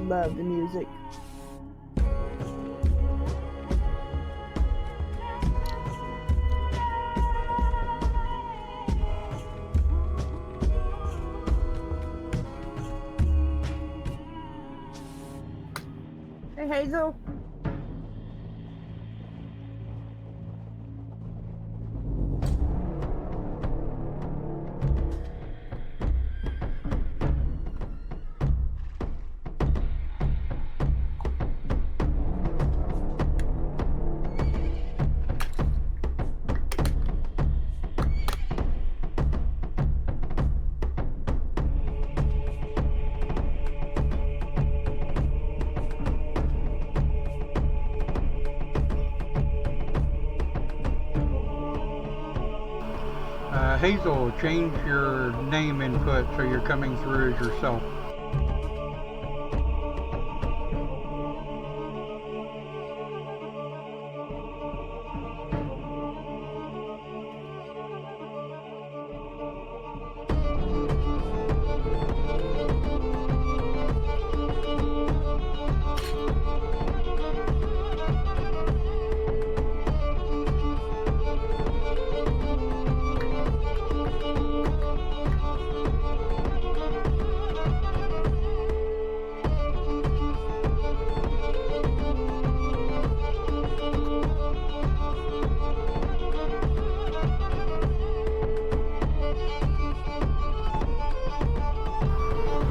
love the music. Hey, Hazel. Hazel, change your name input so you're coming through as yourself.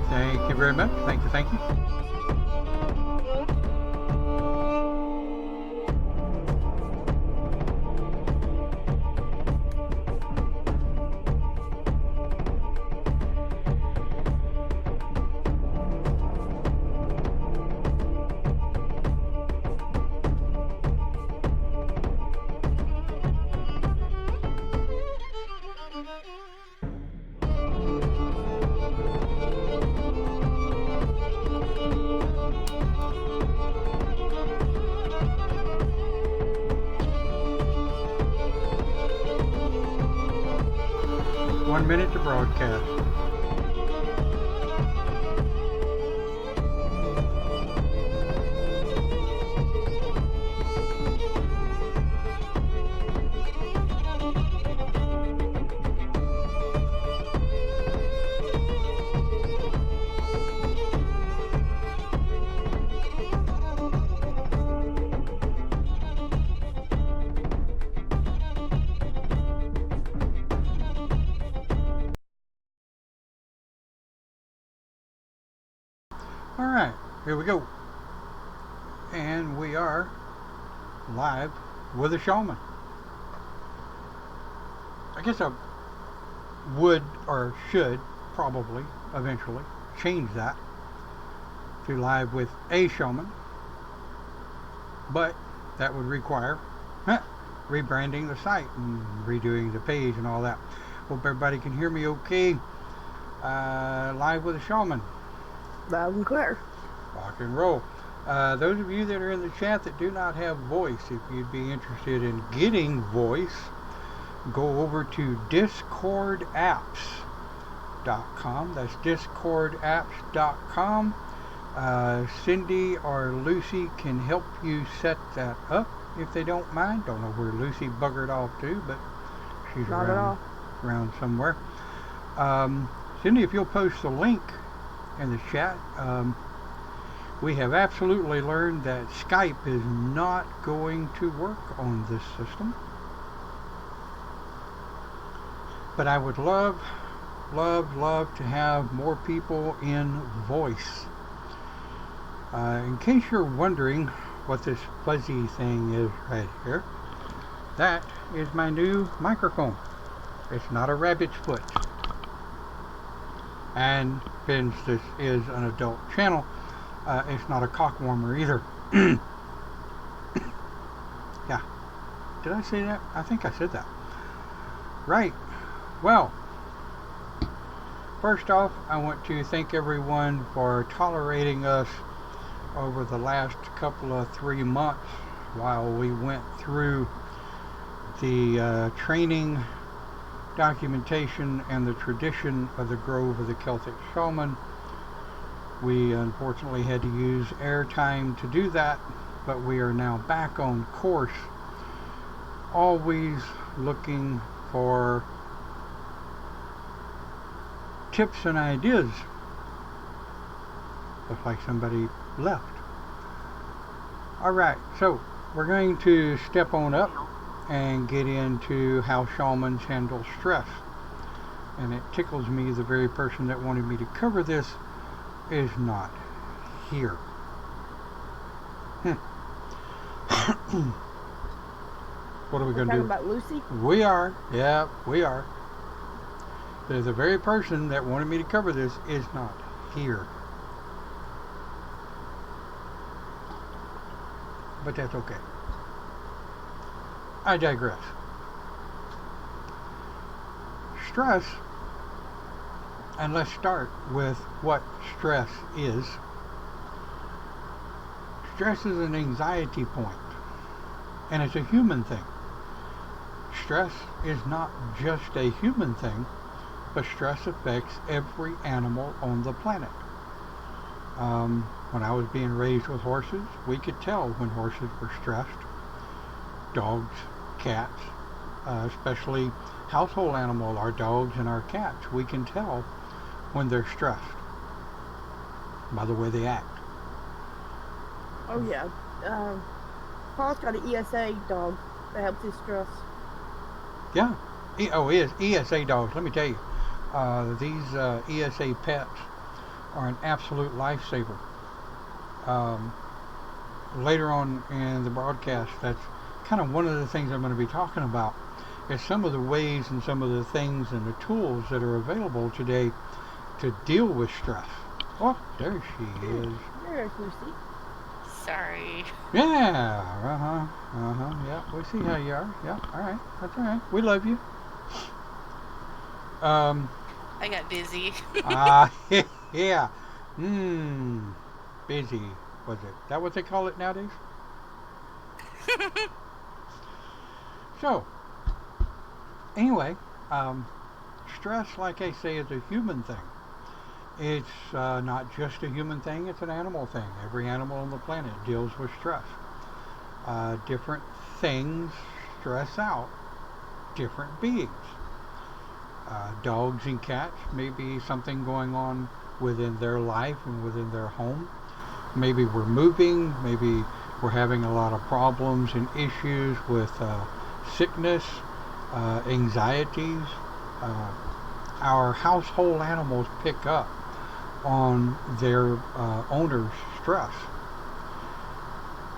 Thank you very much. Thank you, thank you. One minute to broadcast. Alright, here we go. And we are live with a shaman. I guess I would or should probably eventually change that to live with a shaman. But that would require rebranding the site and redoing the page and all that. Hope everybody can hear me okay. Live with a shaman. Loud and clear. Rock and roll. Those of you that are in the chat that do not have voice, if you'd be interested in getting voice, go over to discordapps.com. That's discordapps.com. Cindy or Lucy can help you set that up if they don't mind. Don't know where Lucy buggered off to, but she's around somewhere. Cindy, if you'll post the link in the chat. We have absolutely learned that Skype is not going to work on this system. But I would love to have more people in voice. In case you're wondering what this fuzzy thing is right here, that is my new microphone. It's not a rabbit's foot. And since this is an adult channel, it's not a cock warmer either. Yeah. Did I say that? I think I said that. Right. Well, first off, I want to thank everyone for tolerating us over the last couple of 3 months while we went through the training, documentation, and the tradition of the Grove of the Celtic Shaman. We unfortunately had to use airtime to do that, but we are now back on course, always looking for tips and ideas. Looks like somebody left. Alright, so we're going to step on up and get into how shamans handle stress. And it tickles me the very person that wanted me to cover this is not here. What are we going to do? Talking about Lucy? We are. Yeah, we are. The very person that wanted me to cover this is not here. But that's okay. I digress. Stress, and let's start with what stress is. Stress is an anxiety point, and it's a human thing. Stress is not just a human thing, but stress affects every animal on the planet. When I was being raised with horses, we could tell when horses were stressed. Dogs, cats, especially household animal, our dogs and our cats, we can tell when they're stressed by the way they act. Oh yeah. Paul's got an ESA dog that helps his stress. Yeah. ESA dogs, let me tell you. These ESA pets are an absolute lifesaver. Later on in the broadcast, that's kind of one of the things I'm going to be talking about, is some of the ways and some of the things and the tools that are available today to deal with stress. Oh, there she is. There's Lucy. Sorry. Yeah, yeah, we see how you are. Yeah, alright, that's alright. We love you. I got busy. Yeah. Busy, was it? That what they call it nowadays? So, anyway, stress, like I say, is a human thing. It's not just a human thing, it's an animal thing. Every animal on the planet deals with stress. Different things stress out different beings. Dogs and cats, maybe something going on within their life and within their home. Maybe we're moving, maybe we're having a lot of problems and issues with sickness, anxieties. Our household animals pick up on their owner's stress.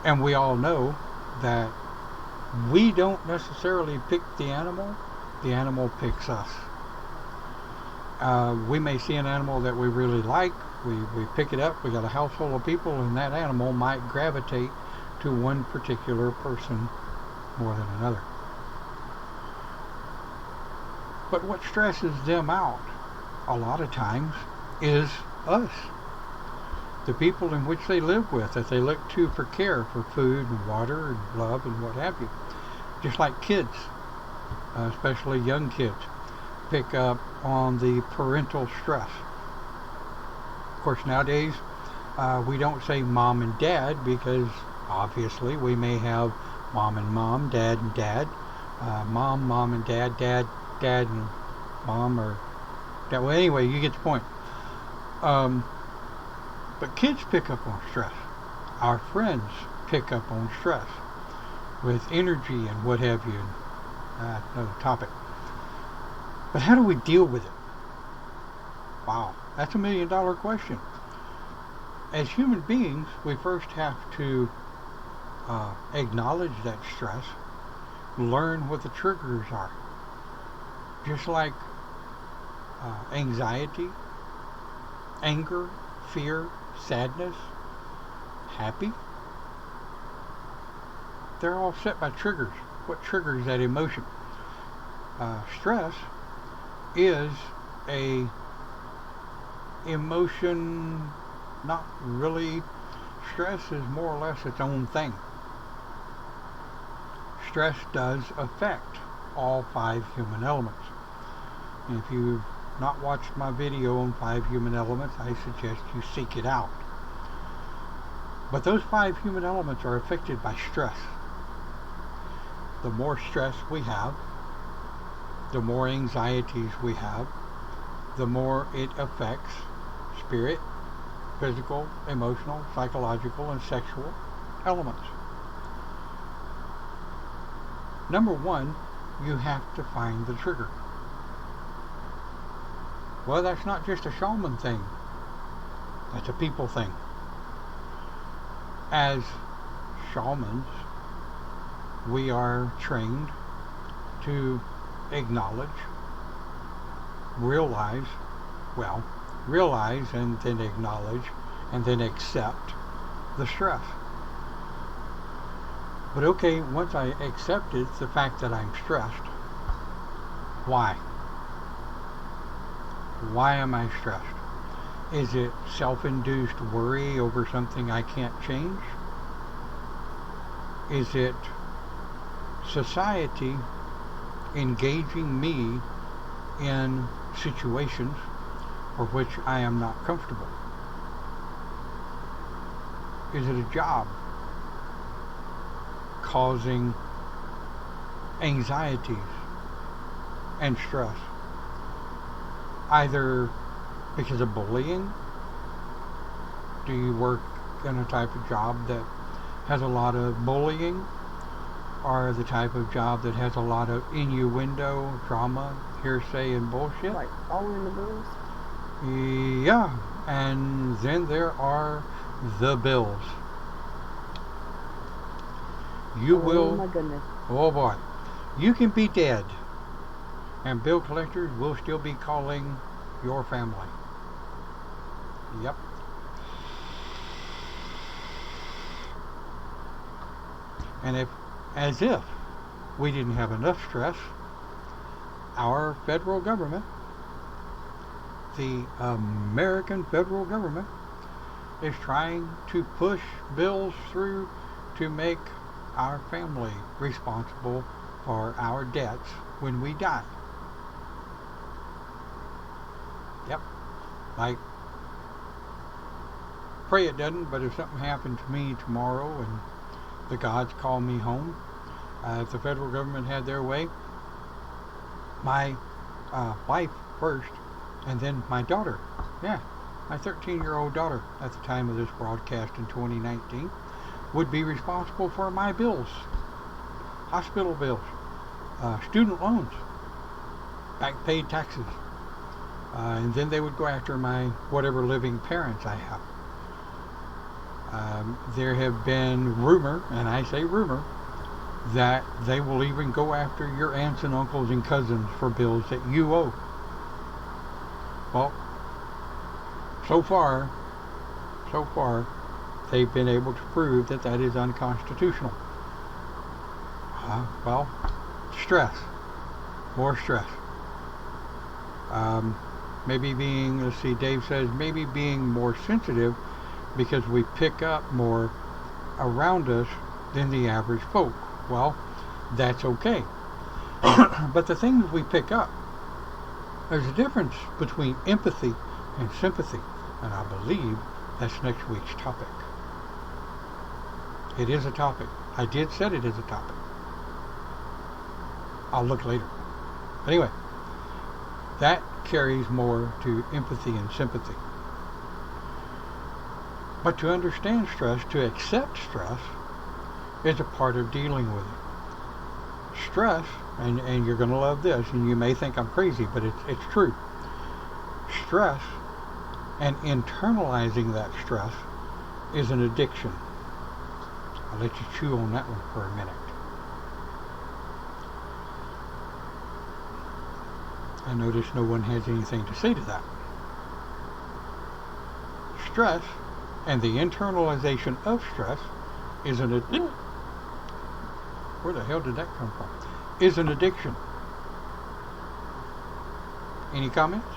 And we all know that we don't necessarily pick the animal picks us. We may see an animal that we really like, we pick it up, we got a house full of people, and that animal might gravitate to one particular person more than another. But what stresses them out a lot of times is us. The people in which they live with, that they look to for care, for food and water and love and what have you. Just like kids, especially young kids, pick up on the parental stress. Of course, nowadays, we don't say mom and dad because obviously we may have mom and mom, dad and dad, mom and dad, dad and mom, or that way. Anyway, you get the point. But kids pick up on stress. Our friends pick up on stress with energy and what have you. Another topic. But how do we deal with it? Wow, that's $1 million question. As human beings, we first have to acknowledge that stress, learn what the triggers are. Just like anxiety, anger, fear, sadness, happy, they're all set by triggers. What triggers that emotion? Stress is a emotion, not really. Stress is more or less its own thing. Stress does affect all 5 human elements. And if you've not watched my video on 5 human elements, I suggest you seek it out. But those 5 human elements are affected by stress. The more stress we have, the more anxieties we have, the more it affects spirit, physical, emotional, psychological, and sexual elements. Number one, you have to find the trigger. Well, that's not just a shaman thing. That's a people thing. As shamans, we are trained to acknowledge, realize and then acknowledge and then accept the stress. But okay, once I accepted the fact that I'm stressed, why? Why am I stressed? Is it self-induced worry over something I can't change? Is it society engaging me in situations for which I am not comfortable? Is it a job causing anxieties and stress? Either because of bullying? Do you work in a type of job that has a lot of bullying? Or the type of job that has a lot of innuendo, drama, hearsay, and bullshit? Like all in the bills? Yeah, and then there are the bills. You will... Oh my goodness. Oh boy. You can be dead, and bill collectors will still be calling your family. Yep. And as if we didn't have enough stress, our federal government, the American federal government, is trying to push bills through to make our family responsible for our debts when we die. Yep. Like, pray it doesn't, but if something happened to me tomorrow and the gods call me home, if the federal government had their way, my wife first, and then my daughter, yeah, my 13-year-old daughter at the time of this broadcast in 2019, would be responsible for my bills, hospital bills, student loans, back paid taxes, and then they would go after my whatever living parents I have. There have been rumor, and I say rumor, that they will even go after your aunts and uncles and cousins for bills that you owe. Well, so far, they've been able to prove that that is unconstitutional. Well, stress, more stress. Maybe being, let's see, Dave says, maybe being more sensitive because we pick up more around us than the average folk. Well, that's okay. But the things we pick up, there's a difference between empathy and sympathy, and I believe that's next week's topic. It is a topic. I did said it is a topic. I'll look later. Anyway, that carries more to empathy and sympathy. But to understand stress, to accept stress, is a part of dealing with it. Stress, and you're going to love this, and you may think I'm crazy, but it's true. Stress and internalizing that stress is an addiction. I'll let you chew on that one for a minute. I notice no one has anything to say to that. Stress and the internalization of stress is an addiction. Where the hell did that come from? Is an addiction. Any comments?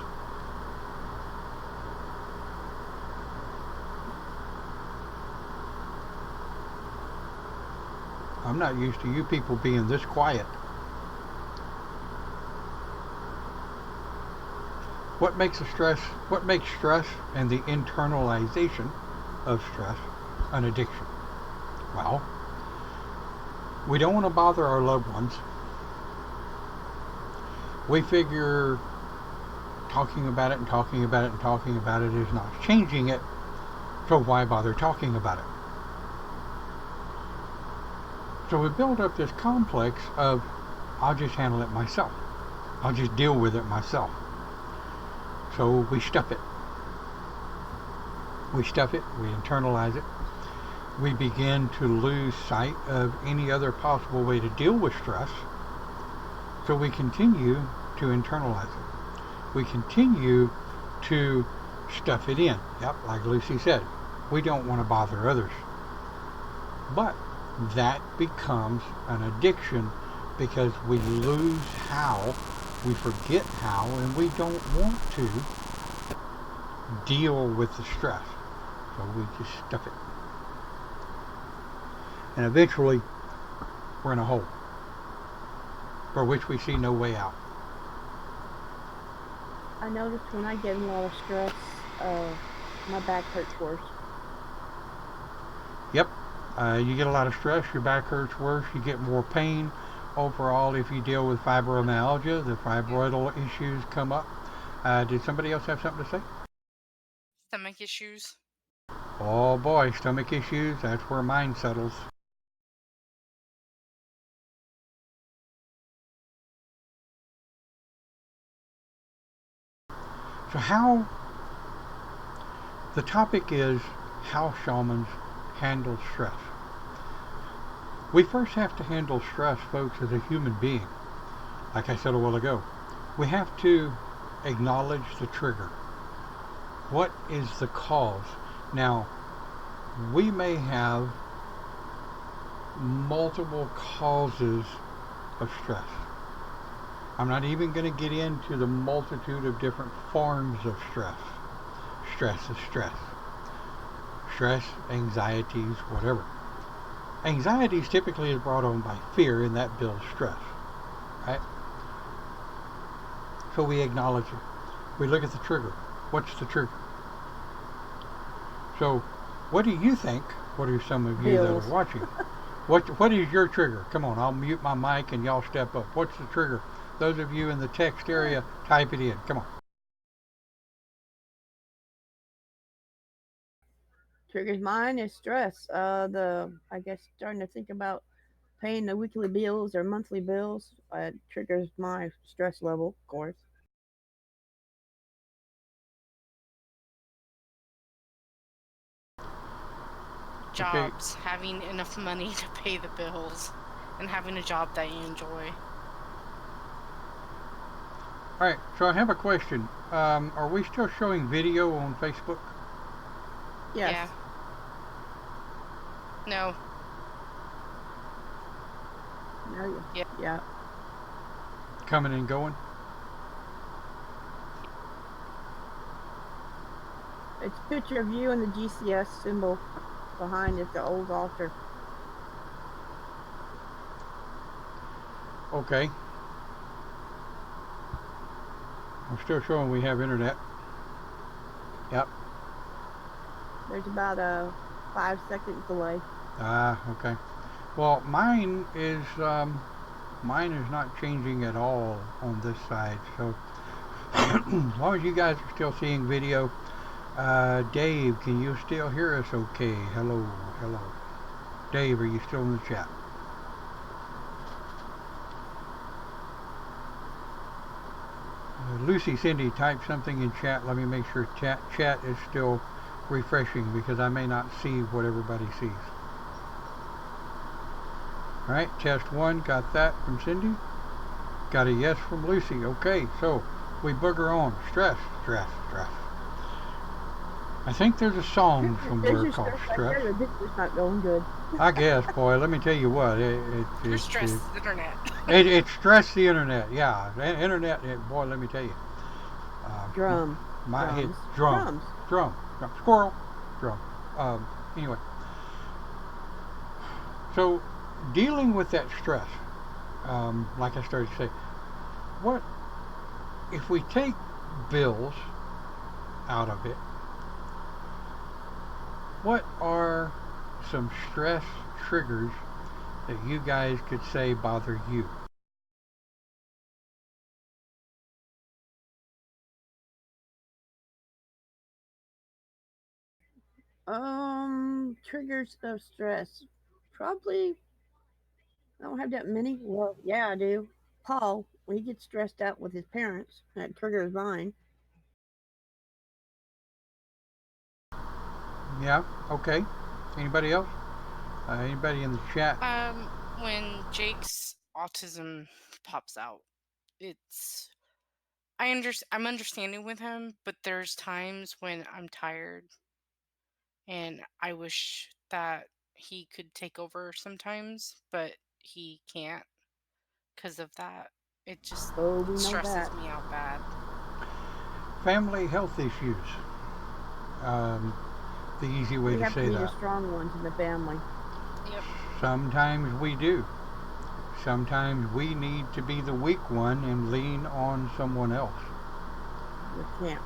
I'm not used to you people being this quiet. What makes stress and the internalization of stress an addiction? Well, we don't want to bother our loved ones. We figure talking about it and talking about it and talking about it is not changing it, so why bother talking about it? So we build up this complex of, I'll just handle it myself. I'll just deal with it myself. So we stuff it. We internalize it. We begin to lose sight of any other possible way to deal with stress. So we continue to internalize it. We continue to stuff it in. Yep, like Lucy said, we don't want to bother others. But that becomes an addiction because we lose how, we forget how, and we don't want to deal with the stress. So we just stuff it. And eventually, we're in a hole for which we see no way out. I notice when I get a lot of stress, my back hurts worse. Yep. You get a lot of stress, your back hurts worse, you get more pain. Overall, if you deal with fibromyalgia, the fibroidal issues come up. Did somebody else have something to say? Stomach issues. Oh boy, stomach issues, that's where mine settles. So the topic is how shamans handle stress. We first have to handle stress, folks, as a human being. Like I said a while ago, we have to acknowledge the trigger. What is the cause? Now, we may have multiple causes of stress. I'm not even going to get into the multitude of different forms of stress. Stress is stress. Stress, anxieties, whatever. Anxieties typically is brought on by fear, and that builds stress. Right? So we acknowledge it. We look at the trigger. What's the trigger? So, what do you think? What are some of you that are watching? What is your trigger? Come on, I'll mute my mic and y'all step up. What's the trigger? Those of you in the text area, type it in. Come on. Triggers mine is stress. I guess starting to think about paying the weekly bills or monthly bills triggers my stress level, of course. Jobs. Okay. Having enough money to pay the bills and having a job that you enjoy. Alright, so I have a question. Are we still showing video on Facebook? Yes. Yeah. No. No. Yeah. Yeah. Coming and going? It's a picture of you and the GCS symbol behind it, the old altar. Okay. I'm still showing we have internet. Yep. There's about a 5-second delay. Okay. Well, mine is not changing at all on this side. So as long as you guys are still seeing video, Dave, can you still hear us okay? Hello. Dave, are you still in the chat? Lucy, Cindy, type something in chat. Let me make sure chat is still refreshing because I may not see what everybody sees. Alright, test 1, got that from Cindy. Got a yes from Lucy. Okay, so we booger on. Stress. I think there's a song somewhere called Stress. This is not going good. I guess, boy, let me tell you what. It's stress the internet. It stressed the internet, yeah. Internet, boy, let me tell you. Drum. Squirrel. Drum. Anyway. So, dealing with that stress, like I started to say, what if we take bills out of it, what are some stress triggers that you guys could say bother you? Triggers of stress. Probably I don't have that many. Well, yeah, I do. Paul, when he gets stressed out with his parents, that triggers mine. Yeah, okay. Anybody else? Anybody in the chat? When Jake's autism pops out, it's I'm understanding with him, but there's times when I'm tired and I wish that he could take over sometimes, but he can't because of that. It just Oh, we know that. stresses me out bad. Family health issues. Um, the easy way We to have to say be the that. strong ones in the family. Yep. Sometimes we do. Sometimes we need to be the weak one and lean on someone else. We can't.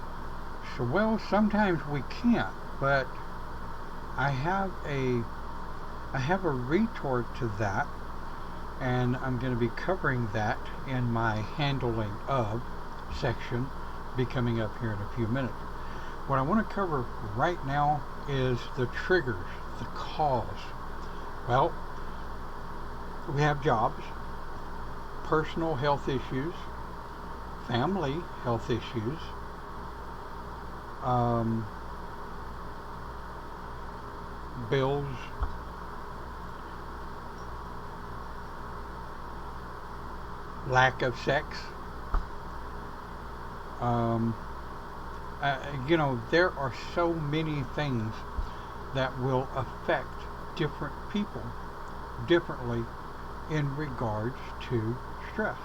So, well, sometimes we can't, but I have a I have a retort to that, and I'm going to be covering that in my handling of section, be coming up here in a few minutes. What I want to cover right now is the triggers, the cause. Well, we have jobs, personal health issues, family health issues, um, bills, lack of sex. Um, there are so many things that will affect different people differently in regards to stress.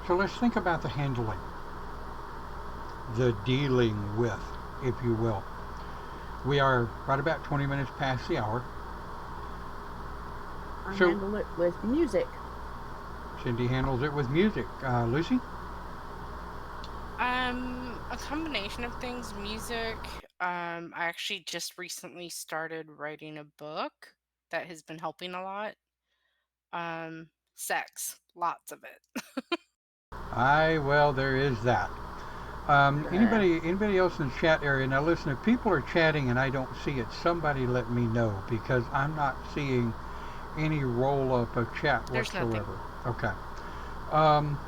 So let's think about the handling, the dealing with, if you will. We are right about 20 minutes past the hour. I So handle it with music. Cindy handles it with music. Lucy? A combination of things. Music. I actually just recently started writing a book that has been helping a lot. Sex, lots of it. Well, there is that. Uh, Anybody else in the chat area? Now listen, if people are chatting and I don't see it, somebody let me know because I'm not seeing any roll up of chat There's nothing. whatsoever. Okay. Um,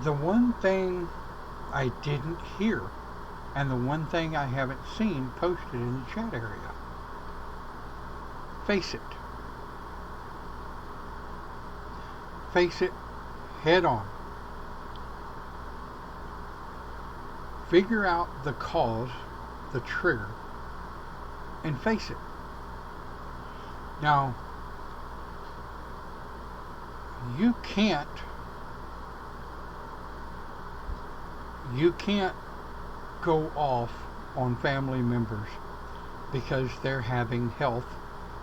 the one thing I didn't hear, and the one thing I haven't seen posted in the chat area, face it. Face it head on. Figure out the cause, the trigger, and face it. Now, you can't you can't go off on family members because they're having health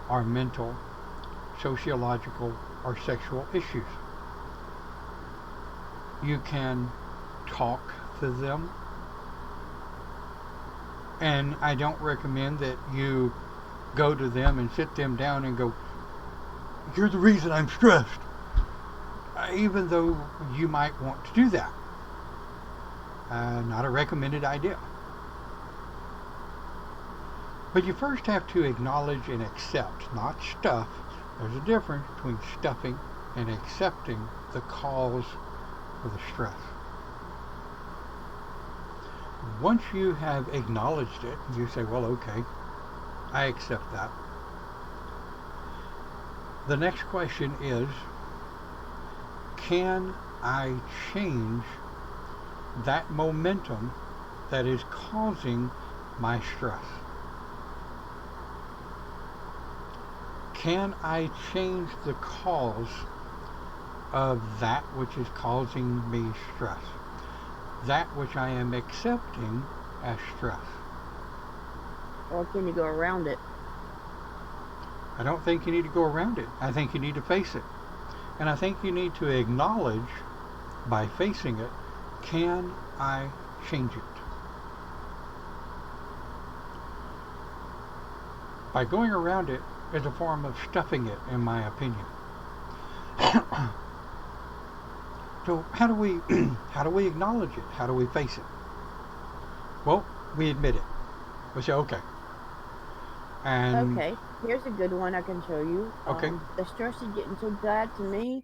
or mental, sociological, or sexual issues. You can talk to them, and I don't recommend that you go to them and sit them down and go, "You're the reason I'm stressed," even though you might want to do that. Not a recommended idea. But you first have to acknowledge and accept, not stuff. There's a difference between stuffing and accepting the cause of the stress. Once you have acknowledged it, you say, well, okay, I accept that. The next question is, can I change that momentum that is causing my stress? Can I change the cause of that which is causing me stress? That which I am accepting as stress. or can you go around it? I don't think you need to go around it. I think you need to face it. And I think you need to acknowledge by facing it, can I change it? By going around it is a form of stuffing it, in my opinion. So how do we how do we acknowledge it? How do we face it? Well, we admit it. We say okay. And Okay, here's a good one I can show you. okay, The stress is getting so bad to me,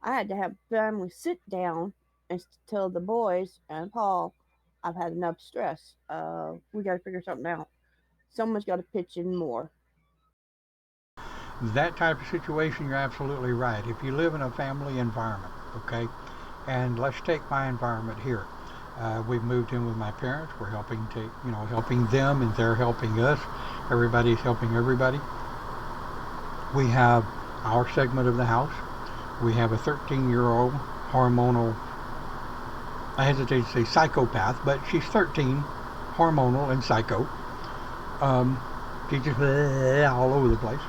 I had to have family sit down and tell the boys and Paul, I've had enough stress. We got to figure something out. Someone's got to pitch in more. that type of situation, you're absolutely right. If you live in a family environment, okay, and let's take my environment here. We've moved in with my parents. We're helping to, helping them, and they're helping us. Everybody's helping everybody. We have our segment of the house. We have a 13-year-old hormonal, I hesitate to say psychopath, but she's 13, hormonal and psycho. She's just all over the place.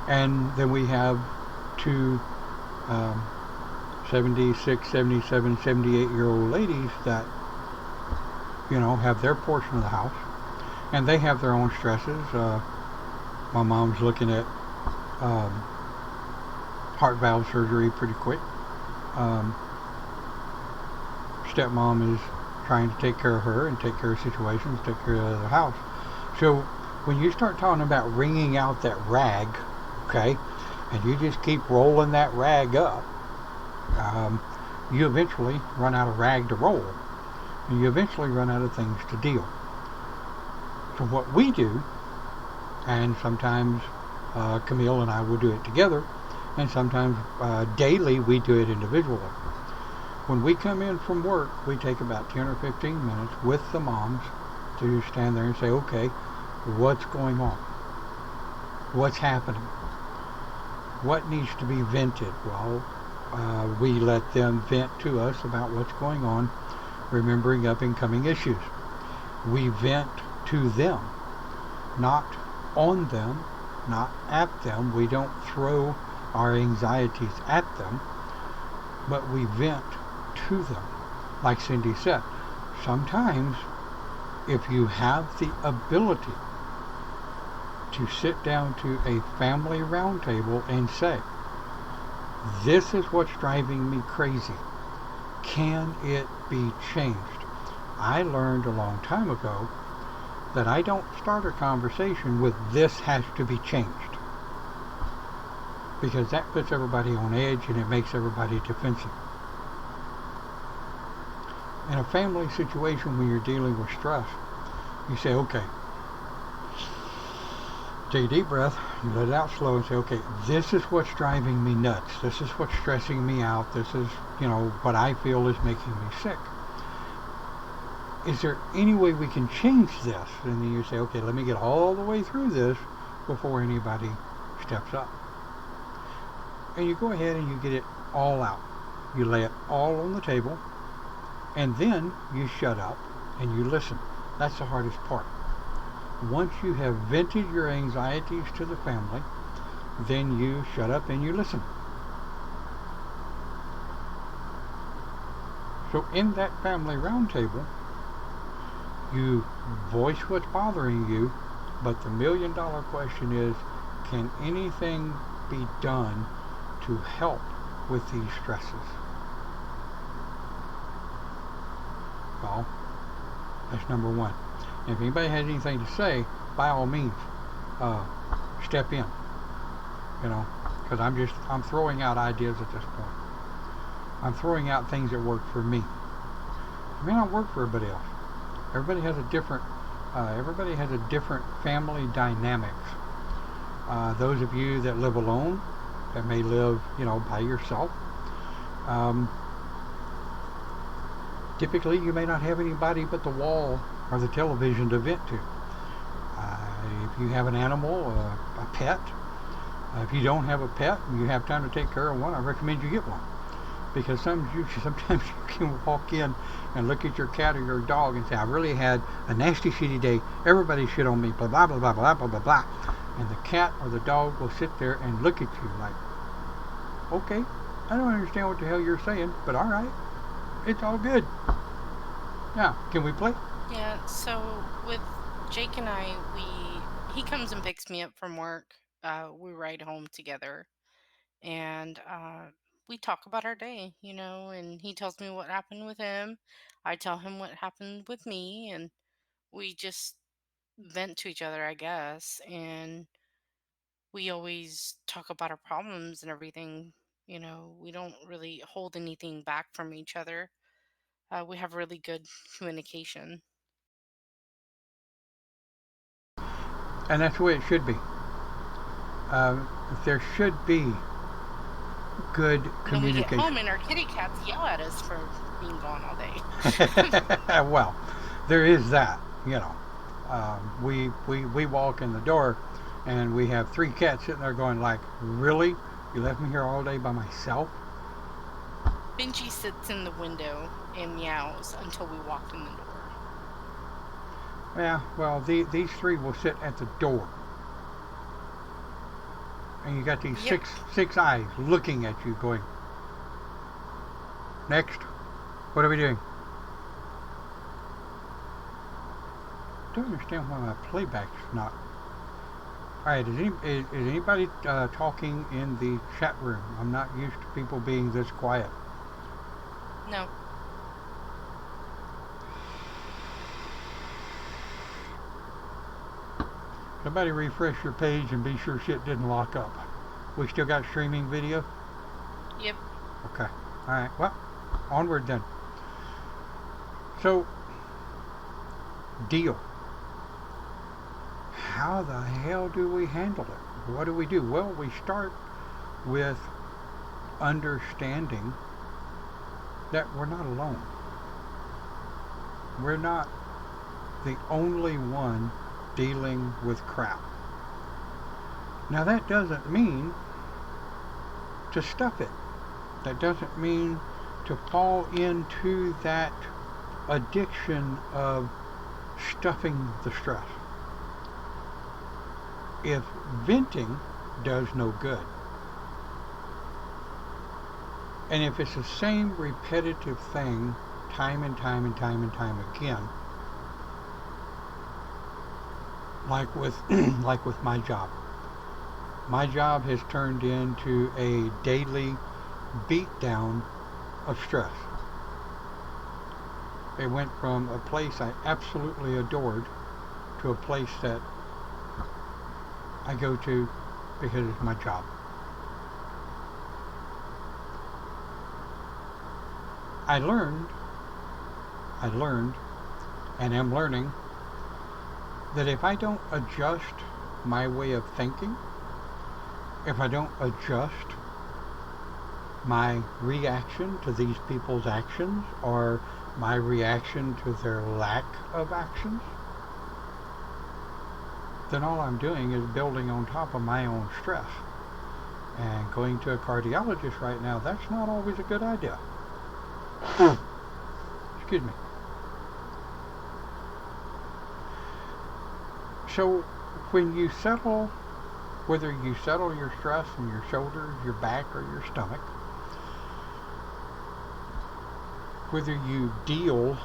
And then we have two um, 76, 77, 78-year-old ladies that, have their portion of the house. And they have their own stresses. My mom's looking at um, heart valve surgery pretty quick. Um, Stepmom is trying to take care of her and take care of situations, take care of the house. So when you start talking about wringing out that rag, okay, and you just keep rolling that rag up, you eventually run out of rag to roll, and you eventually run out of things to deal. So what we do, and sometimes Camille and I will do it together, and sometimes daily we do it individually. When we come in from work, we take about 10 or 15 minutes with the moms to stand there and say, okay, what's going on? What's happening? What needs to be vented? Well, we let them vent to us about what's going on, remembering up and coming issues. We vent to them, not on them, not at them. We don't throw our anxieties at them, but we vent to them. Like Cindy said, sometimes if you have the ability to sit down to a family roundtable and say, this is what's driving me crazy. Can it be changed? I learned a long time ago that I don't start a conversation with this has to be changed, because that puts everybody on edge and it makes everybody defensive. In a family situation when you're dealing with stress, you say, okay, take a deep breath, you let it out slow and say, okay, this is what's driving me nuts. This is what's stressing me out. This is, what I feel is making me sick. Is there any way we can change this? And then you say, okay, let me get all the way through this before anybody steps up. And you go ahead and you get it all out. You lay it all on the table, and then you shut up and you listen. That's the hardest part. Once you have vented your anxieties to the family, then you shut up and you listen. So in that family roundtable, you voice what's bothering you, but the $1,000,000 question is, can anything be done to help with these stresses? Well, that's number one. If anybody has anything to say, by all means, step in. Because I'm throwing out ideas at this point. I'm throwing out things that work for me. It may not work for everybody else. Everybody has a different family dynamics. Those of you that live alone, that may live, by yourself, typically you may not have anybody but the wall or the television to vent to. If you have an animal, a pet, if you don't have a pet and you have time to take care of one, I recommend you get one. Because sometimes you can walk in and look at your cat or your dog and say, I really had a nasty, shitty day. Everybody shit on me, blah, blah, blah, blah, blah, blah, blah, blah. And the cat or the dog will sit there and look at you like, okay, I don't understand what the hell you're saying, but all right, it's all good. Now, can we play? Yeah, so with Jake and I, he comes and picks me up from work. We ride home together, and we talk about our day, and he tells me what happened with him. I tell him what happened with me, and we just vent to each other, I guess. And we always talk about our problems and everything. We don't really hold anything back from each other. We have really good communication. And that's the way it should be. There should be good And then we get communication. home and our kitty cats yell at us for being gone all day. Well, there is that, you know. We walk in the door and we have three cats sitting there going like, really? You left me here all day by myself? Benji sits in the window and meows until we walked in the door. Yeah, well, these three will sit at the door. And you got these Yep. six eyes looking at you going, next, what are we doing? I don't understand why my playback's not. Alright, is anybody talking in the chat room? I'm not used to people being this quiet. No. Somebody refresh your page and be sure shit didn't lock up. We still got streaming video? Yep. Okay. Alright, well, onward then. So, deal. How the hell do we handle it? What do we do? Well, we start with understanding that we're not alone. We're not the only one dealing with crap. Now, that doesn't mean to stuff it. That doesn't mean to fall into that addiction of stuffing the stress. If venting does no good, and if it's the same repetitive thing time and time and time and time again, like with like with my job has turned into a daily beatdown of stress. It went from a place I absolutely adored to a place that I go to because it's my job. I learned, and am learning that if I don't adjust my way of thinking, if I don't adjust my reaction to these people's actions or my reaction to their lack of actions, then all I'm doing is building on top of my own stress. And going to a cardiologist right now, that's not always a good idea. Excuse me. So when you settle, whether you settle your stress in your shoulders, your back, or your stomach, whether you deal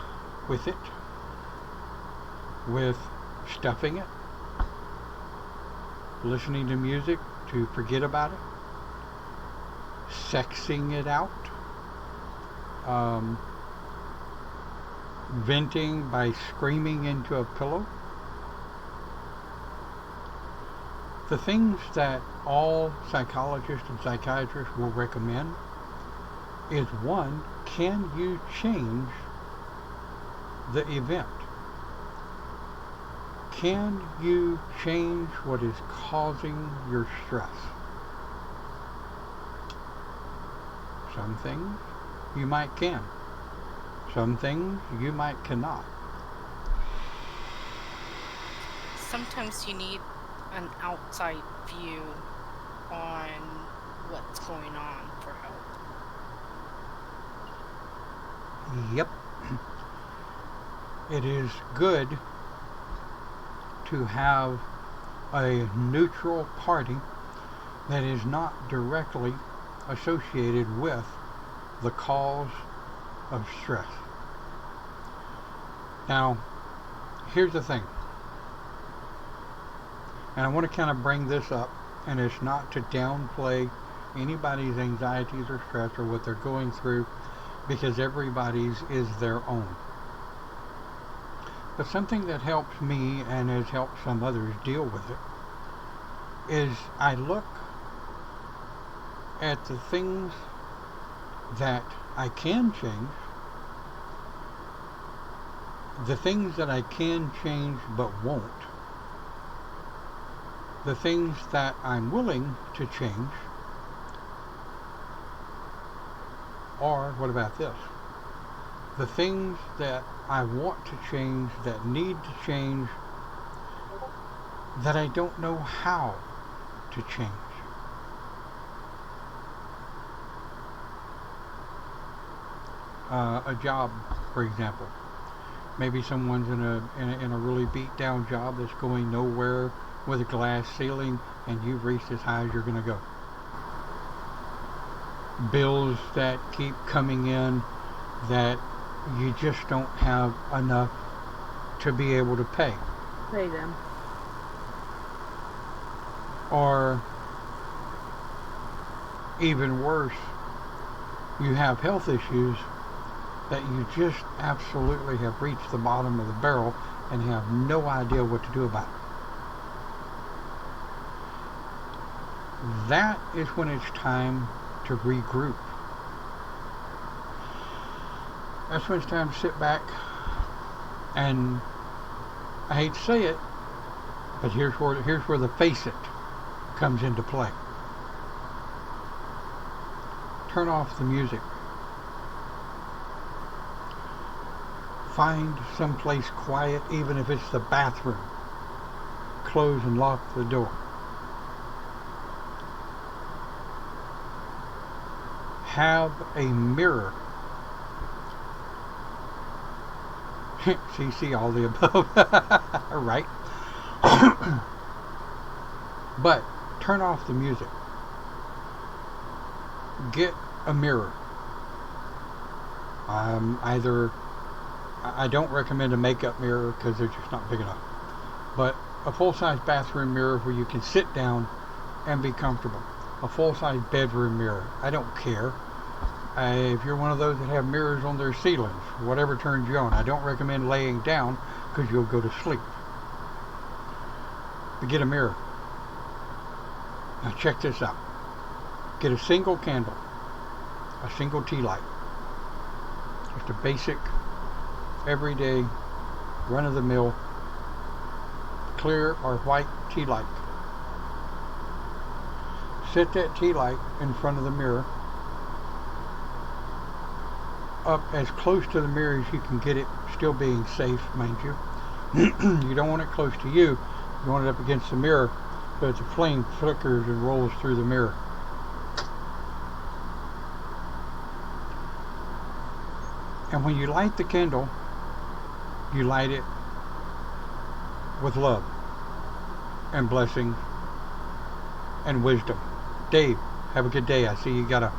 with it, with stuffing it, listening to music to forget about it, sexing it out, venting by screaming into a pillow. The things that all psychologists and psychiatrists will recommend is one, can you change the event? Can you change what is causing your stress? Some things you might can. Some things you might cannot. Sometimes you need an outside view on what's going on for help. Yep. It is good to have a neutral party that is not directly associated with the cause of stress. Now, here's the thing, and I want to kind of bring this up, and it's not to downplay anybody's anxieties or stress or what they're going through, because everybody's is their own. But something that helps me and has helped some others deal with it is I look at the things that I can change, the things that I can change but won't, the things that I'm willing to change, or what about this? The things that I want to change, that need to change, that I don't know how to change. A job, for example. Maybe someone's in a really beat down job that's going nowhere with a glass ceiling, and you've reached as high as you're going to go. Bills that keep coming in that you just don't have enough to be able to pay. Pay them. Or even worse, you have health issues that you just absolutely have reached the bottom of the barrel and have no idea what to do about it. That is when it's time to regroup. That's when it's time to sit back and, I hate to say it, but here's where the face it comes into play. Turn off the music. Find someplace quiet, even if it's the bathroom. Close and lock the door. Have a mirror. See all the above. Right. But turn off the music. Get a mirror. Either, I don't recommend a makeup mirror because they're just not big enough, but a full-size bathroom mirror where you can sit down and be comfortable. A full-size bedroom mirror. I don't care. If you're one of those that have mirrors on their ceilings, whatever turns you on. I don't recommend laying down because you'll go to sleep. But get a mirror. Now check this out. Get a single candle, a single tea light. Just a basic, everyday, run-of-the-mill, clear or white tea light. Set that tea light in front of the mirror, up as close to the mirror as you can get it, still being safe, mind you. You don't want it close to you. You want it up against the mirror, but the flame flickers and rolls through the mirror. And when you light the candle, you light it with love and blessings and wisdom. Dave, have a good day. I see you gotta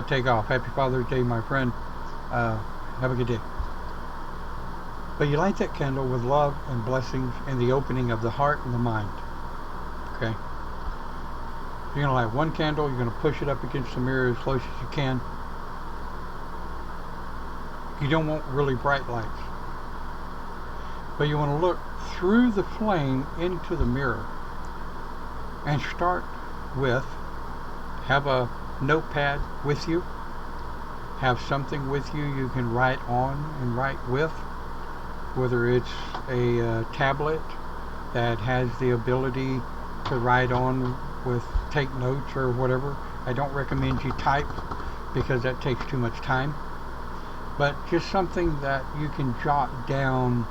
take off. Happy Father's Day, my friend. Have a good day. But you light that candle with love and blessings and the opening of the heart and the mind. Okay? You're going to light one candle. You're going to push it up against the mirror as close as you can. You don't want really bright lights. But you want to look through the flame into the mirror and start with, have a notepad with you. Have something with you can write on and write with, whether it's a tablet that has the ability to write on with, take notes or whatever. I don't recommend you type because that takes too much time, but just something that you can jot down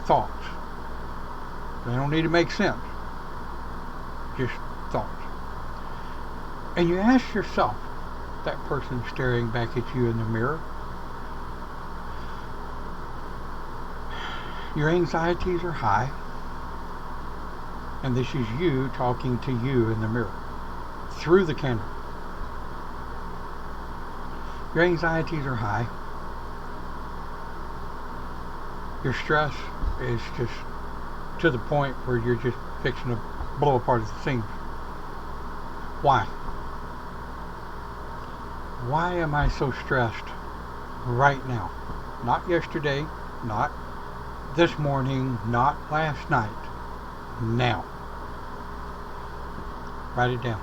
thoughts. They don't need to make sense, just thoughts. And you ask yourself, that person staring back at you in the mirror, your anxieties are high, And this is you talking to you in the mirror through the candle. Your anxieties are high. Your stress is just to the point where you're just fixing to blow apart at the seams. Why? Why am I so stressed right now? Not yesterday, not this morning, not last night. Now. Write it down.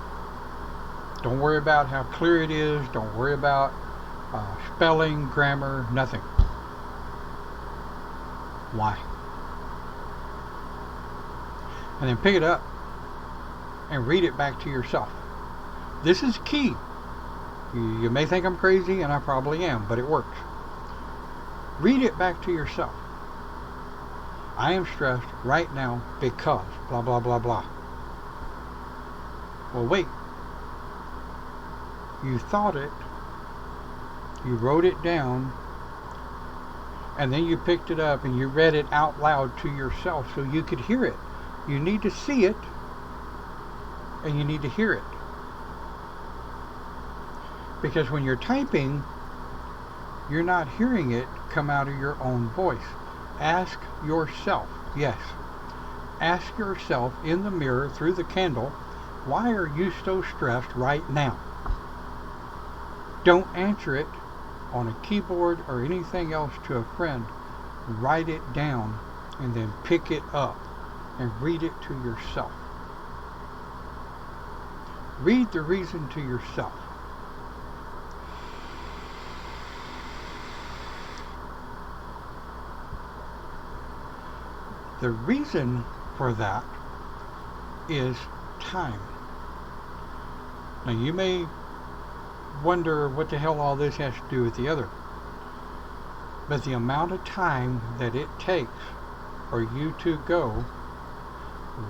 Don't worry about how clear it is. Don't worry about spelling, grammar, nothing. Why? And then pick it up and read it back to yourself. This is key. You may think I'm crazy, and I probably am, but it works. Read it back to yourself. I am stressed right now because blah, blah, blah, blah. Well, wait. You thought it, you wrote it down, and then you picked it up and you read it out loud to yourself so you could hear it. You need to see it, and you need to hear it. Because when you're typing, you're not hearing it come out of your own voice. Ask yourself, yes, ask yourself in the mirror through the candle, why are you so stressed right now? Don't answer it on a keyboard or anything else to a friend. Write it down and then pick it up and read it to yourself. Read the reason to yourself. The reason for that is time. Now you may wonder what the hell all this has to do with the other. But the amount of time that it takes for you to go,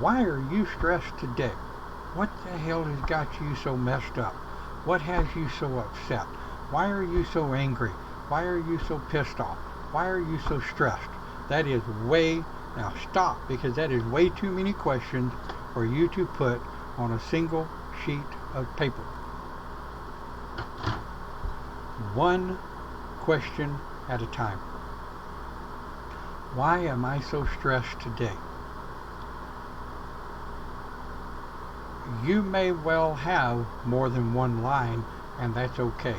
why are you stressed today? What the hell has got you so messed up? What has you so upset? Why are you so angry? Why are you so pissed off? Why are you so stressed? That is way, now stop, because that is way too many questions for you to put on a single sheet of paper. One question at a time. Why am I so stressed today? You may well have more than one line, and that's okay.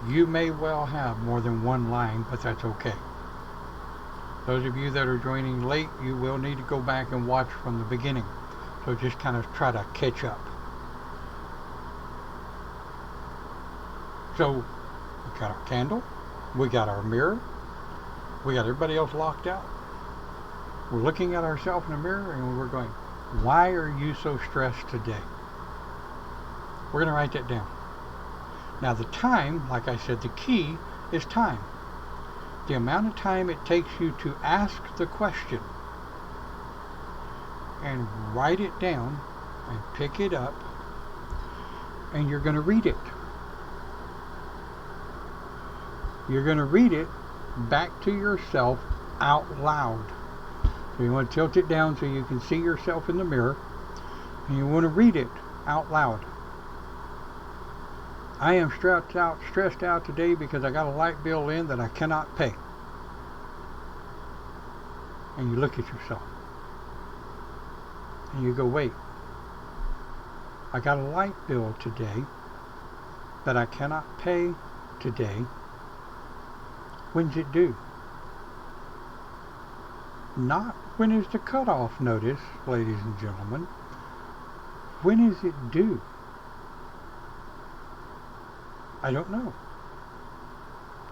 You may well have more than one line, but that's okay. Those of you that are joining late, you will need to go back and watch from the beginning. So just kind of try to catch up. So we got our candle, we got our mirror, we got everybody else locked out. We're looking at ourselves in the mirror and we're going, why are you so stressed today? We're going to write that down. Now the time, like I said, the key is time. The amount of time it takes you to ask the question and write it down and pick it up, and you're going to read it. You're going to read it back to yourself out loud. So you want to tilt it down so you can see yourself in the mirror, and you want to read it out loud. I am stressed out today because I got a light bill in that I cannot pay. And you look at yourself. And you go, wait, I got a light bill today that I cannot pay today. When's it due? Not when is the cutoff notice, ladies and gentlemen. When is it due? I don't know.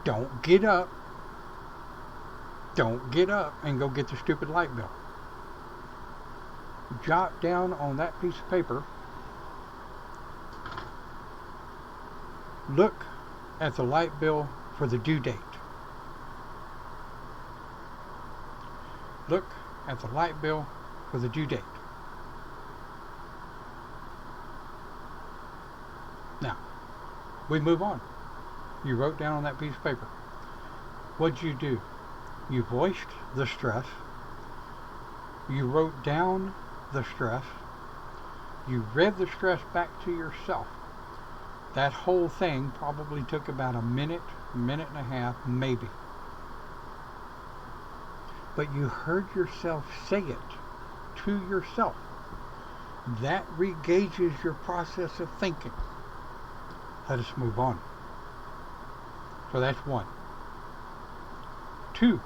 Don't get up. Don't get up and go get the stupid light bill. Jot down on that piece of paper. Look at the light bill for the due date. Look at the light bill for the due date. Now, we move on. You wrote down on that piece of paper. What'd you do? You voiced the stress. You wrote down the stress. You read the stress back to yourself. That whole thing probably took about a minute, minute and a half, maybe. But you heard yourself say it to yourself. That re-gauges your process of thinking. Let us move on. So that's one. Two,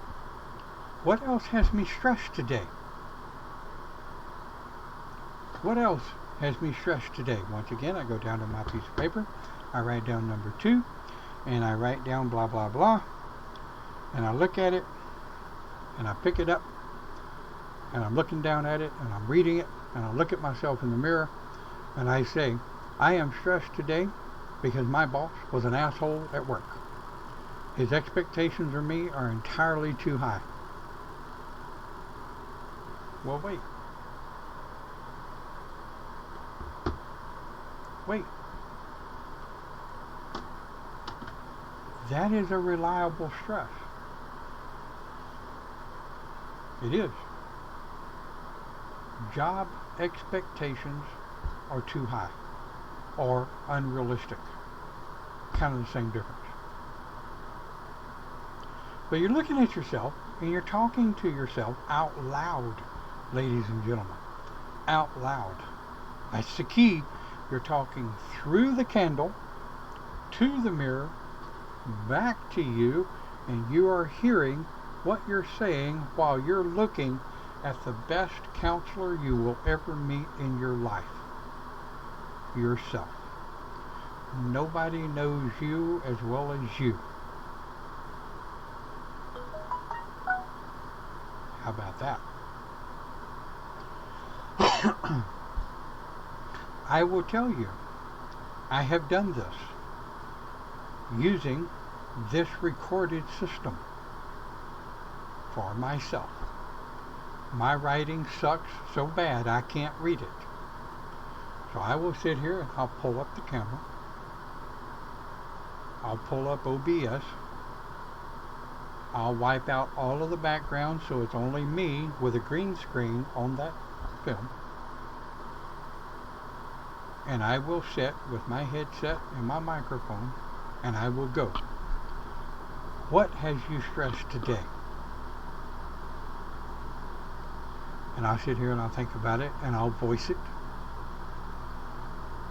what else has me stressed today? What else has me stressed today? Once again, I go down to my piece of paper. I write down number 2, and I write down blah, blah, blah. And I look at it, and I pick it up, and I'm looking down at it, and I'm reading it, and I look at myself in the mirror, and I say, I am stressed today because my boss was an asshole at work. His expectations of me are entirely too high. Well, wait. Wait. That is a reliable stress. It is. Job expectations are too high or unrealistic. Kind of the same difference. But you're looking at yourself and you're talking to yourself out loud, ladies and gentlemen. Out loud. That's the key. You're talking through the candle, to the mirror, back to you, and you are hearing what you're saying while you're looking at the best counselor you will ever meet in your life. Yourself. Nobody knows you as well as you. How about that? I will tell you, I have done this using this recorded system for myself. My writing sucks so bad I can't read it. So I will sit here and I'll pull up the camera. I'll pull up OBS. I'll wipe out all of the background so it's only me with a green screen on that film. And I will sit with my headset and my microphone and I will go. What has you stressed today? And I'll sit here and I'll think about it and I'll voice it.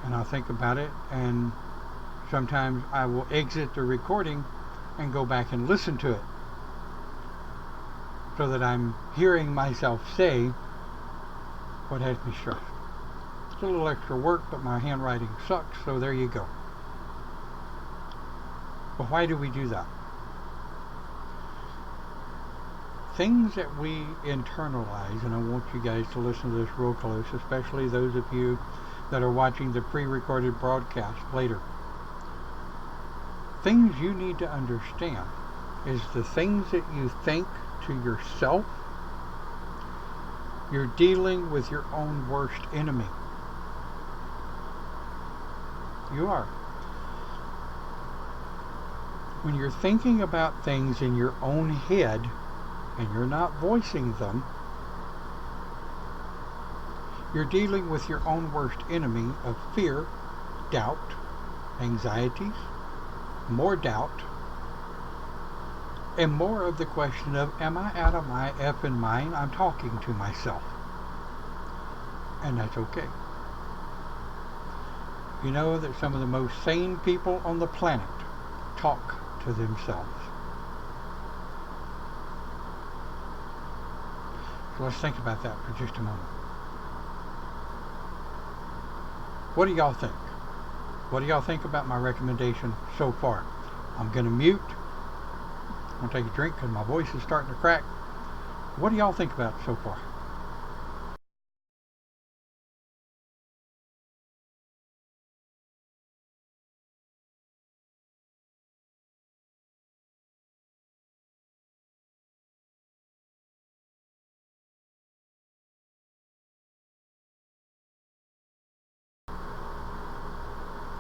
And I'll think about it, and sometimes I will exit the recording and go back and listen to it so that I'm hearing myself say what has me stressed. It's a little extra work, but my handwriting sucks, so there you go. But why do we do that? Things that we internalize, and I want you guys to listen to this real close, especially those of you that are watching the pre-recorded broadcast later. Things you need to understand is the things that you think to yourself, you're dealing with your own worst enemy. You are. When you're thinking about things in your own head and you're not voicing them, you're dealing with your own worst enemy of fear, doubt, anxieties, more doubt, and more of the question of, am I out of my effing mind? I'm talking to myself. And that's okay. You know that some of the most sane people on the planet talk to themselves. So let's think about that for just a moment. What do y'all think? What do y'all think about my recommendation so far? I'm going to mute. I'm going to take a drink because my voice is starting to crack. What do y'all think about it so far?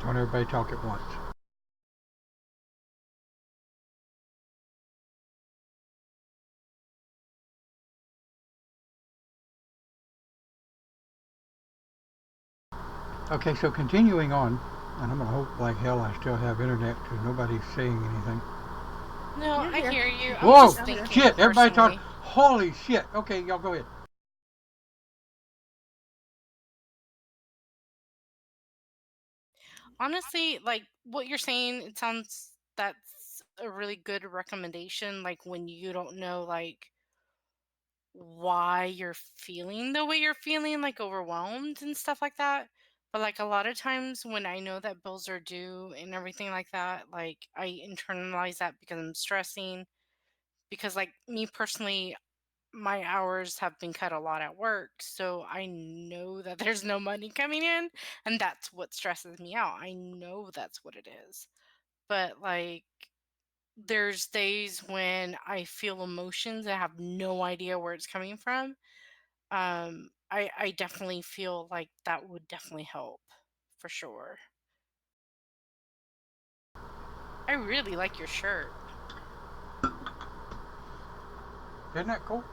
Don't everybody talk at once. Okay, so continuing on, and I'm gonna hope like hell I still have internet because nobody's saying anything. No, You're I here. hear you. I'm Whoa! just I'm here. thinking Shit! Everybody talk. personally. Holy shit! Okay, y'all go ahead. Honestly, like what you're saying, it sounds that's a really good recommendation. Like when you don't know like why you're feeling the way you're feeling, like overwhelmed and stuff like that. But like a lot of times when I know that bills are due and everything like that, like I internalize that because I'm stressing. Because like me personally, my hours have been cut a lot at work. So I know that there's no money coming in. And that's what stresses me out. I know that's what it is. But like there's days when I feel emotions. I have no idea where it's coming from. I definitely feel like that would definitely help for sure. I really like your shirt. Isn't that cool?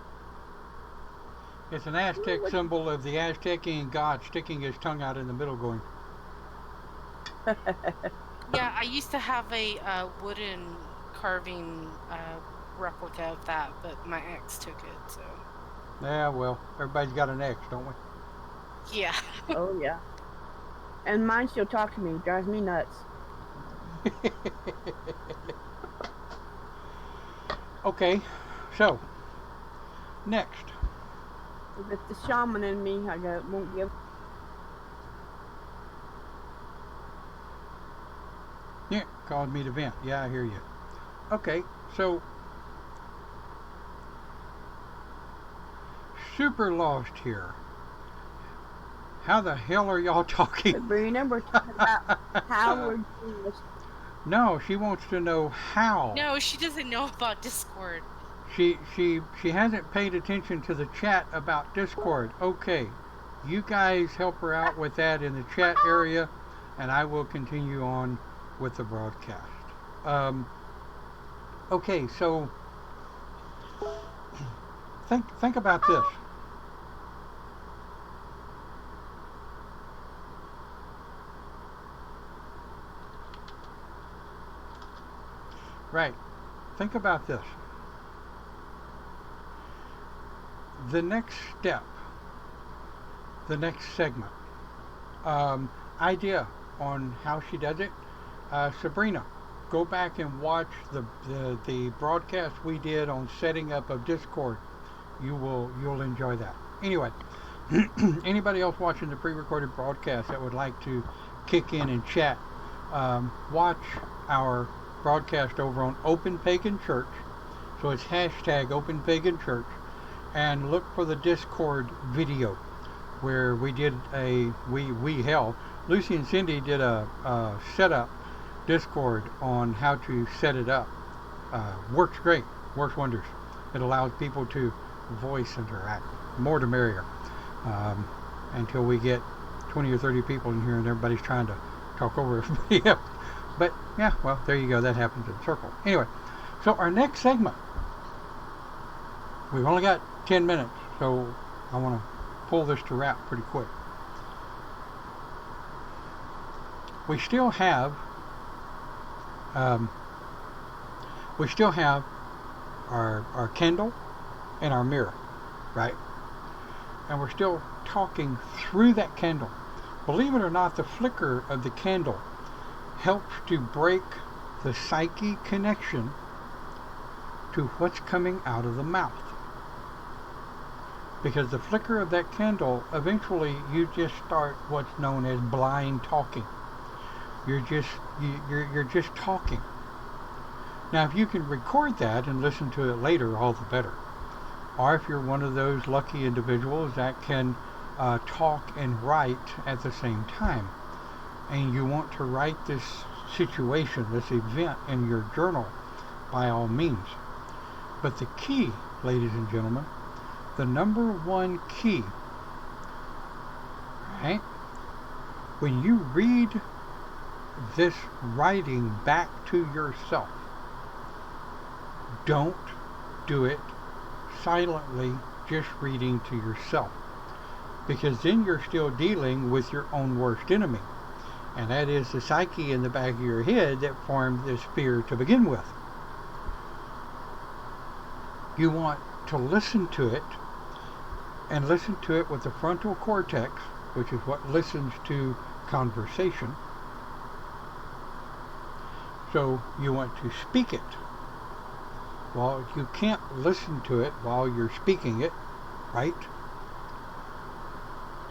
It's an Ooh, Aztec what symbol of the Aztecian god sticking his tongue out in the middle, going. Yeah, I used to have a wooden carving replica of that, but my ex took it. So Yeah, well, everybody's got an X, don't we? yeah. Oh yeah. And mine still talk to me. Drives me nuts. Okay, so next. If it's the shaman in me, I go won't give. Yeah, called me to vent. Yeah, I hear you. Okay, so super lost here. How the hell are y'all talking? But Brina, we're talking about how we're doing this. No, she wants to know how. No, she doesn't know about Discord. She hasn't paid attention to the chat about Discord. Okay, you guys help her out with that in the chat area, and I will continue on with the broadcast. Um, okay, so think about this. Right. Think about this. The next step, the next segment, idea on how she does it. Sabrina, go back and watch the broadcast we did on setting up of Discord. You'll enjoy that. Anyway, anybody else watching the pre-recorded broadcast that would like to kick in and chat, watch our broadcast over on Open Pagan Church. So it's hashtag Open Pagan Church, and look for the Discord video where we did we hell Lucy and Cindy did a setup Discord on how to set it up. Works great, works wonders. It allows people to voice interact. More to merrier. Um, until we get 20 or 30 people in here and everybody's trying to talk over everybody else. But yeah, well, there you go. That happens in circle. Anyway, so our next segment, we've only got 10 minutes, so I want to pull this to wrap pretty quick. We still have um, we still have our candle and our mirror, right? And we're still talking through that candle. Believe it or not, the flicker of the candle helps to break the psyche connection to what's coming out of the mouth. Because the flicker of that candle, eventually you just start what's known as blind talking. You're just talking. Now, if you can record that and listen to it later, all the better. Or if you're one of those lucky individuals that can talk and write at the same time, and you want to write this situation, this event in your journal, by all means. But the key, ladies and gentlemen, the number one key, right? When you read this writing back to yourself, don't do it silently, just reading to yourself. because then you're still dealing with your own worst enemy, and that is the psyche in the back of your head that formed this fear to begin with. You want to listen to it, and listen to it with the frontal cortex, which is what listens to conversation. So you want to speak it. Well, you can't listen to it while you're speaking it, right?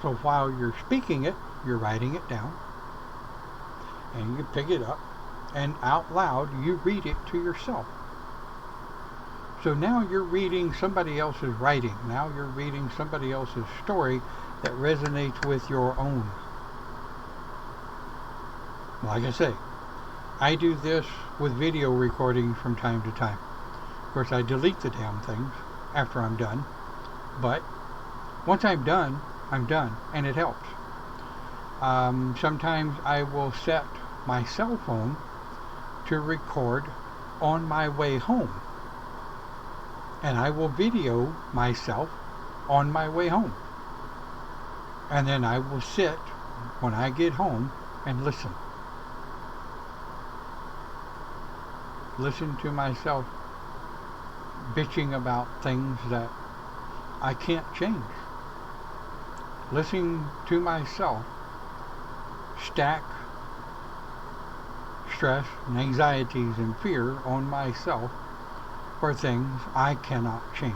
So while you're speaking it, you're writing it down, and you pick it up, and out loud you read it to yourself. So now you're reading somebody else's writing. Now you're reading somebody else's story that resonates with your own. Like I say, I do this with video recordings from time to time. Of course, I delete the damn things after I'm done. But once I'm done, and it helps. Sometimes I will set my cell phone to record on my way home. And I will video myself on my way home. And then I will sit when I get home and listen. Listen to myself bitching about things that I can't change. Listening to myself stack stress and anxieties and fear on myself for things I cannot change.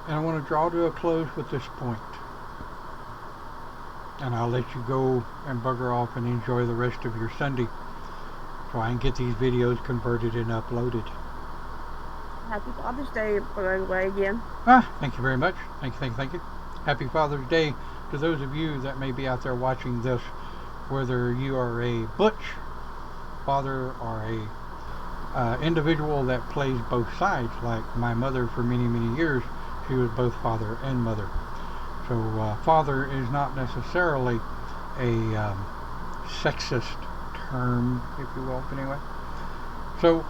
And I want to draw to a close with this point. And I'll let you go and bugger off and enjoy the rest of your Sunday, so I can get these videos converted and uploaded. Happy Father's Day, by the way, again. Thank you very much. Thank you. Happy Father's Day to those of you that may be out there watching this, whether you are a butch father or a individual that plays both sides, like my mother for many, many years. She was both father and mother. So father is not necessarily a sexist term, if you will, but anyway. So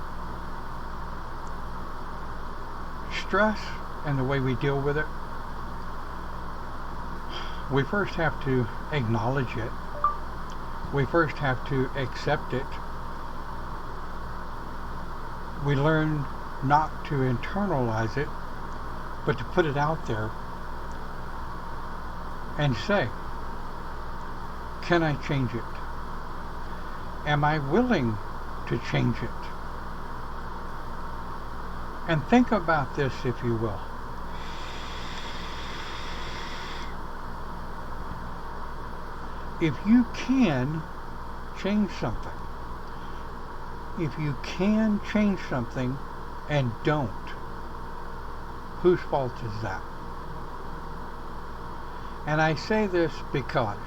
stress and the way we deal with it, we first have to acknowledge it. We first have to accept it. We learn not to internalize it, but to put it out there and say, can I change it? Am I willing to change it? And think about this, if you will. If you can change something, if you can change something and don't, whose fault is that? And I say this because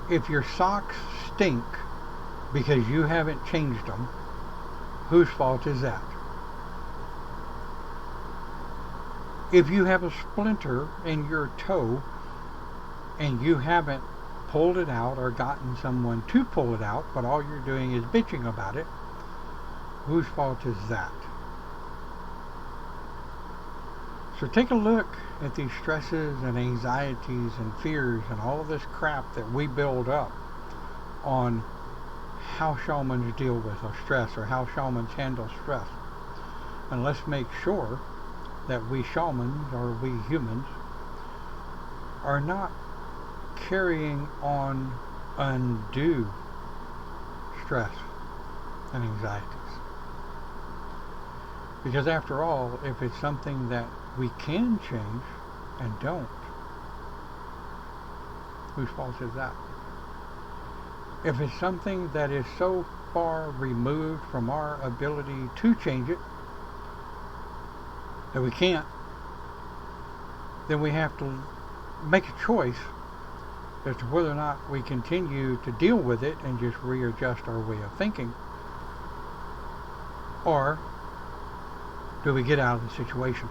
if your socks stink because you haven't changed them, whose fault is that? If you have a splinter in your toe and you haven't pulled it out or gotten someone to pull it out, but all you're doing is bitching about it, whose fault is that? So take a look at these stresses and anxieties and fears and all of this crap that we build up on how shamans deal with our stress, or how shamans handle stress. And let's make sure that we shamans, or we humans, are not carrying on undue stress and anxieties. Because after all, if it's something that we can change and don't, whose fault is that? If it's something that is so far removed from our ability to change it that we can't, then we have to make a choice as to whether or not we continue to deal with it and just readjust our way of thinking, or do we get out of the situation?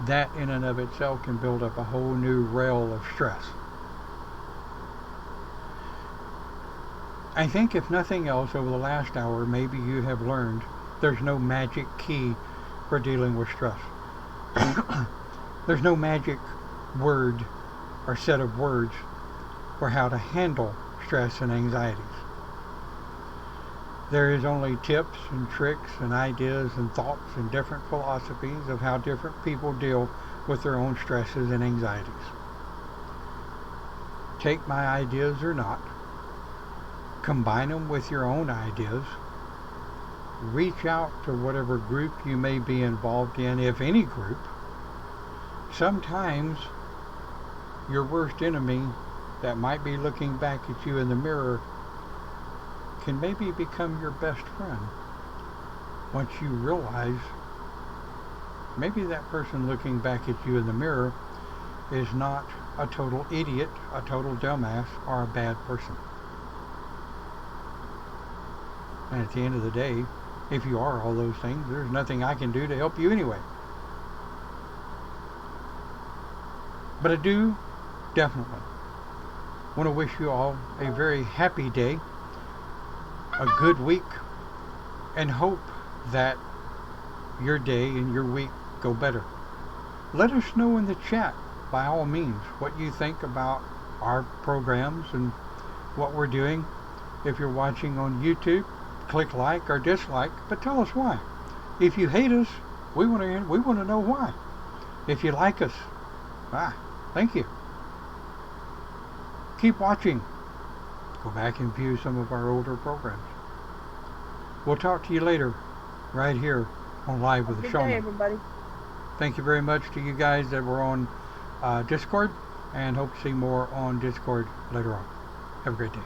That in and of itself can build up a whole new rail of stress. I think if nothing else over the last hour, maybe you have learned there's no magic key for dealing with stress. There's no magic word or set of words for how to handle stress and anxieties. There is only tips and tricks and ideas and thoughts and different philosophies of how different people deal with their own stresses and anxieties. Take my ideas or not, combine them with your own ideas, reach out to whatever group you may be involved in, if any group. Sometimes your worst enemy that might be looking back at you in the mirror can maybe become your best friend once you realize maybe that person looking back at you in the mirror is not a total idiot, a total dumbass, or a bad person. And at the end of the day, if you are all those things, there's nothing I can do to help you anyway. But I do definitely want to wish you all a very happy day, a good week, and hope that your day and your week go better. Let us know in the chat, by all means, what you think about our programs and what we're doing. If you're watching on YouTube, click like or dislike, but tell us why. If you hate us, we want to know why. If you like us, thank you. Keep watching. Go back and view some of our older programs. We'll talk to you later, right here on Live with the Shaman. Good day, everybody. Thank you very much to you guys that were on Discord, and hope to see more on Discord later on. Have a great day.